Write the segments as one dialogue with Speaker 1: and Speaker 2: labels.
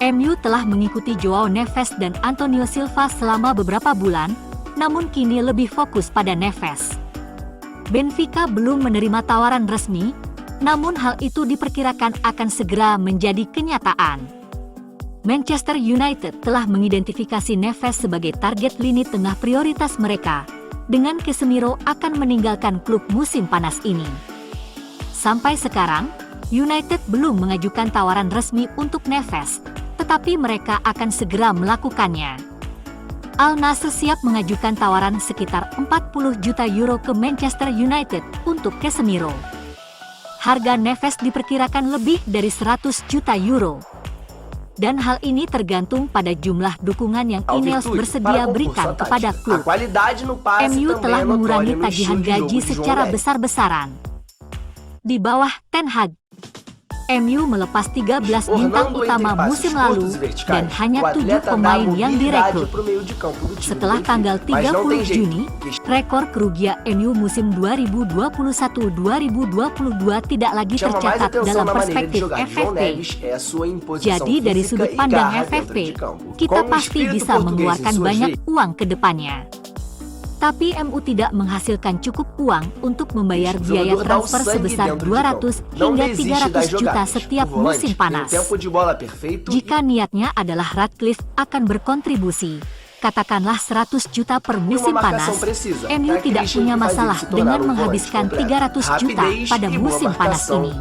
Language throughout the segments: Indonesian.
Speaker 1: MU telah mengikuti Joao Neves dan Antonio Silva selama beberapa bulan, namun kini lebih fokus pada Neves. Benfica belum menerima tawaran resmi, namun hal itu diperkirakan akan segera menjadi kenyataan. Manchester United telah mengidentifikasi Neves sebagai target lini tengah prioritas mereka, dengan Casemiro akan meninggalkan klub musim panas ini. Sampai sekarang, United belum mengajukan tawaran resmi untuk Neves, tetapi mereka akan segera melakukannya. Al Nassr siap mengajukan tawaran sekitar 40 juta euro ke Manchester United untuk Casemiro. Harga Neves diperkirakan lebih dari 100 juta euro. Dan hal ini tergantung pada jumlah dukungan yang Ineos bersedia berikan kepada klub. MU telah mengurangi tagihan gaji secara besar-besaran. Di bawah Ten Hag, MU melepas 13 bintang utama musim lalu dan hanya 7 pemain yang direkrut. Setelah tanggal 30 Juni, rekor kerugian MU musim 2021-2022 tidak lagi tercatat dalam perspektif FFP. Jadi dari sudut pandang FFP, kita pasti bisa mengeluarkan banyak uang ke depannya. Tapi MU tidak menghasilkan cukup uang untuk membayar biaya transfer sebesar 200 hingga 300 juta setiap musim panas. Jika niatnya adalah Ratcliffe akan berkontribusi, katakanlah 100 juta per musim panas, MU tidak punya masalah dengan menghabiskan 300 juta pada musim panas ini.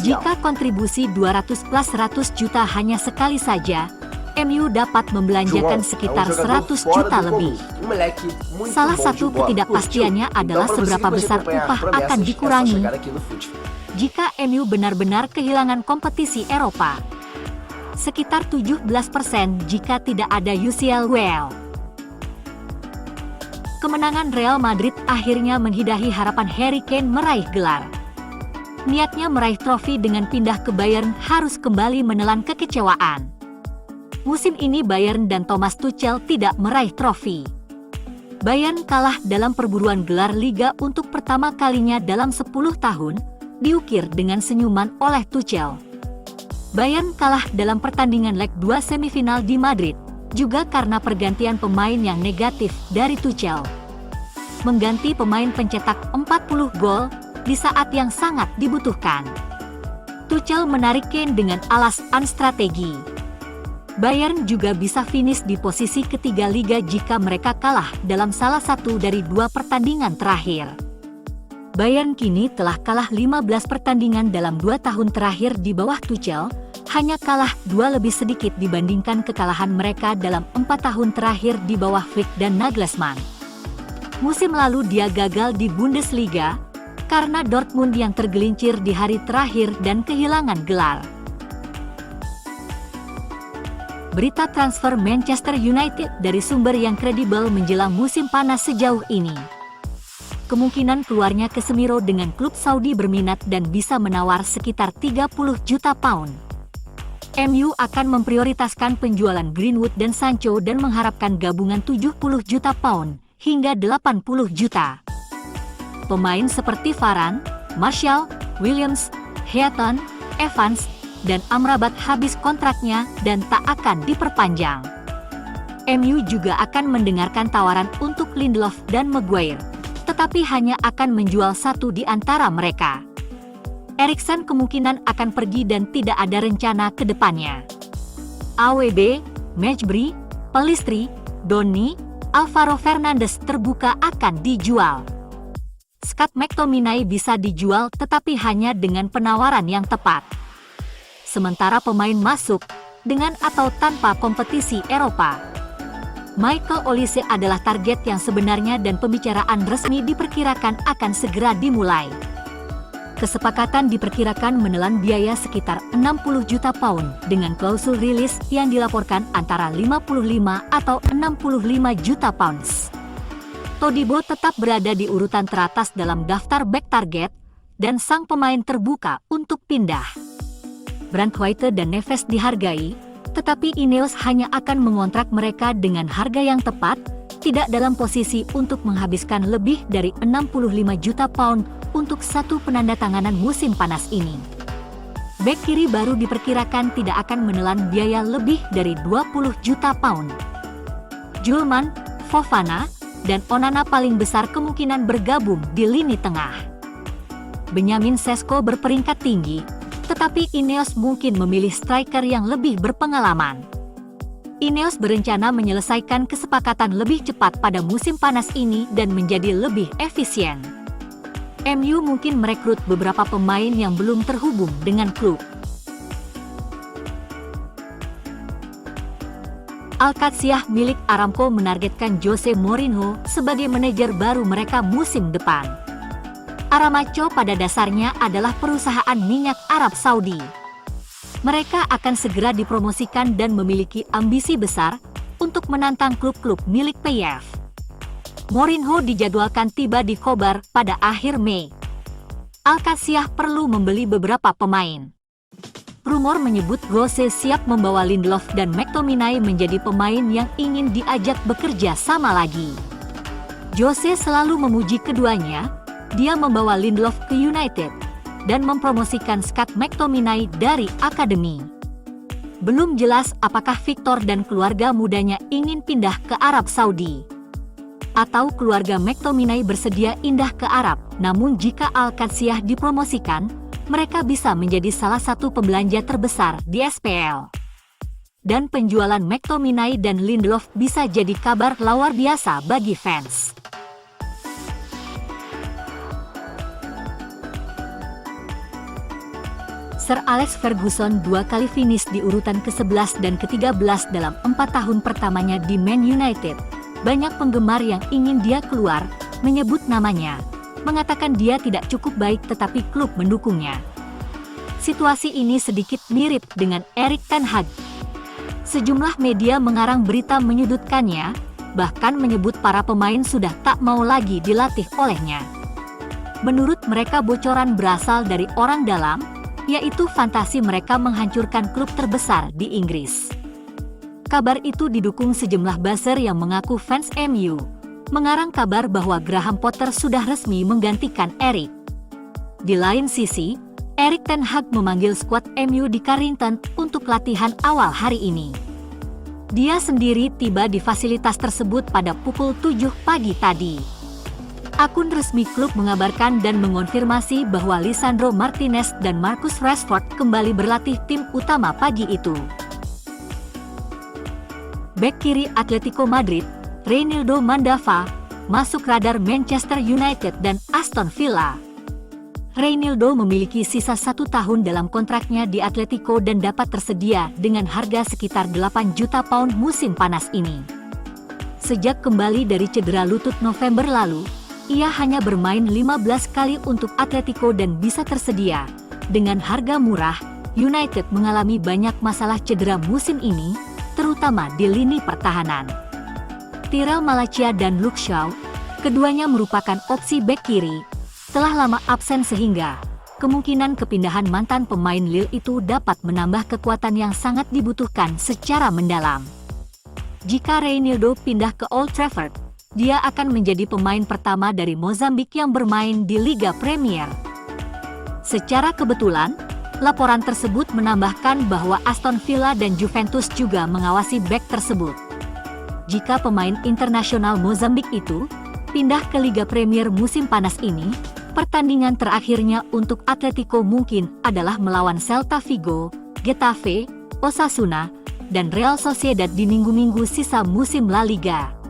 Speaker 1: Jika kontribusi 200 plus 100 juta hanya sekali saja, MU dapat membelanjakan sekitar 100 juta lebih. Salah satu ketidakpastiannya adalah seberapa besar upah akan dikurangi jika MU benar-benar kehilangan kompetisi Eropa. Sekitar 17% jika tidak ada UCL. Kemenangan Real Madrid akhirnya menghidahi harapan Harry Kane meraih gelar. Niatnya meraih trofi dengan pindah ke Bayern harus kembali menelan kekecewaan. Musim ini Bayern dan Thomas Tuchel tidak meraih trofi. Bayern kalah dalam perburuan gelar Liga untuk pertama kalinya dalam 10 tahun, diukir dengan senyuman oleh Tuchel. Bayern kalah dalam pertandingan leg 2 semifinal di Madrid, juga karena pergantian pemain yang negatif dari Tuchel. Mengganti pemain pencetak 40 gol di saat yang sangat dibutuhkan. Tuchel menarik Kane dengan alasan strategi. Bayern juga bisa finish di posisi ketiga Liga jika mereka kalah dalam salah satu dari 2 pertandingan terakhir. Bayern kini telah kalah 15 pertandingan dalam 2 tahun terakhir di bawah Tuchel, hanya kalah 2 lebih sedikit dibandingkan kekalahan mereka dalam 4 tahun terakhir di bawah Flick dan Nagelsmann. Musim lalu dia gagal di Bundesliga, karena Dortmund yang tergelincir di hari terakhir dan kehilangan gelar. Berita transfer Manchester United dari sumber yang kredibel menjelang musim panas sejauh ini. Kemungkinan keluarnya Casemiro dengan klub Saudi berminat dan bisa menawar sekitar 30 juta pound. MU akan memprioritaskan penjualan Greenwood dan Sancho dan mengharapkan gabungan 70 juta pound hingga 80 juta. Pemain seperti Varane, Martial, Williams, Heaton, Evans, dan Amrabat habis kontraknya dan tak akan diperpanjang. MU juga akan mendengarkan tawaran untuk Lindelof dan Maguire, tetapi hanya akan menjual satu di antara mereka. Eriksen kemungkinan akan pergi dan tidak ada rencana ke depannya. AWB, Mejbri, Pelistri, Donny, Alvaro Fernandes terbuka akan dijual. Scott McTominay bisa dijual tetapi hanya dengan penawaran yang tepat. Sementara pemain masuk, dengan atau tanpa kompetisi Eropa. Michael Olise adalah target yang sebenarnya dan pembicaraan resmi diperkirakan akan segera dimulai. Kesepakatan diperkirakan menelan biaya sekitar 60 juta pound dengan klausul rilis yang dilaporkan antara 55 atau 65 juta pounds. Todibo tetap berada di urutan teratas dalam daftar back target dan sang pemain terbuka untuk pindah. Branthwaite dan Neves dihargai, tetapi Ineos hanya akan mengontrak mereka dengan harga yang tepat, tidak dalam posisi untuk menghabiskan lebih dari 65 juta pound untuk satu penandatanganan musim panas ini. Bek kiri baru diperkirakan tidak akan menelan biaya lebih dari 20 juta pound. Julman, Fofana, dan Onana paling besar kemungkinan bergabung di lini tengah. Benjamin Sesko berperingkat tinggi, tetapi Ineos mungkin memilih striker yang lebih berpengalaman. Ineos berencana menyelesaikan kesepakatan lebih cepat pada musim panas ini dan menjadi lebih efisien. MU mungkin merekrut beberapa pemain yang belum terhubung dengan klub. Al-Qadsiah milik Aramco menargetkan Jose Mourinho sebagai manajer baru mereka musim depan. Aramco pada dasarnya adalah perusahaan minyak Arab Saudi. Mereka akan segera dipromosikan dan memiliki ambisi besar untuk menantang klub-klub milik PSV. Mourinho dijadwalkan tiba di Khobar pada akhir Mei. Al-Qadsiah perlu membeli beberapa pemain. Rumor menyebut Rose siap membawa Lindelof dan McTominay menjadi pemain yang ingin diajak bekerja sama lagi. Jose selalu memuji keduanya. Dia membawa Lindelof ke United dan mempromosikan Scott McTominay dari akademi. Belum jelas apakah Victor dan keluarga mudanya ingin pindah ke Arab Saudi, atau keluarga McTominay bersedia indah ke Arab. Namun jika Al-Qadsiah dipromosikan, mereka bisa menjadi salah satu pembelanja terbesar di SPL. Dan penjualan McTominay dan Lindelof bisa jadi kabar luar biasa bagi fans. Sir Alex Ferguson 2 kali finish di urutan ke-11 dan ke-13 dalam 4 tahun pertamanya di Man United. Banyak penggemar yang ingin dia keluar, menyebut namanya, mengatakan dia tidak cukup baik tetapi klub mendukungnya. Situasi ini sedikit mirip dengan Erik ten Hag. Sejumlah media mengarang berita menyudutkannya, bahkan menyebut para pemain sudah tak mau lagi dilatih olehnya. Menurut mereka bocoran berasal dari orang dalam, yaitu fantasi mereka menghancurkan klub terbesar di Inggris. Kabar itu didukung sejumlah buzzer yang mengaku fans MU, mengarang kabar bahwa Graham Potter sudah resmi menggantikan Erik. Di lain sisi, Erik ten Hag memanggil skuad MU di Carrington untuk latihan awal hari ini. Dia sendiri tiba di fasilitas tersebut pada pukul 7 pagi tadi. Akun resmi klub mengabarkan dan mengonfirmasi bahwa Lisandro Martinez dan Marcus Rashford kembali berlatih tim utama pagi itu. Bek kiri Atletico Madrid, Reinildo Mandava, masuk radar Manchester United dan Aston Villa. Reinildo memiliki sisa 1 tahun dalam kontraknya di Atletico dan dapat tersedia dengan harga sekitar 8 juta pound musim panas ini. Sejak kembali dari cedera lutut November lalu, ia hanya bermain 15 kali untuk Atletico dan bisa tersedia. Dengan harga murah, United mengalami banyak masalah cedera musim ini, terutama di lini pertahanan. Tyrell Malacia dan Luke Shaw, keduanya merupakan opsi bek kiri, telah lama absen sehingga kemungkinan kepindahan mantan pemain Lille itu dapat menambah kekuatan yang sangat dibutuhkan secara mendalam. Jika Reinildo pindah ke Old Trafford, dia akan menjadi pemain pertama dari Mozambik yang bermain di Liga Premier. Secara kebetulan, laporan tersebut menambahkan bahwa Aston Villa dan Juventus juga mengawasi bek tersebut. Jika pemain internasional Mozambik itu pindah ke Liga Premier musim panas ini, pertandingan terakhirnya untuk Atletico mungkin adalah melawan Celta Vigo, Getafe, Osasuna, dan Real Sociedad di minggu-minggu sisa musim La Liga.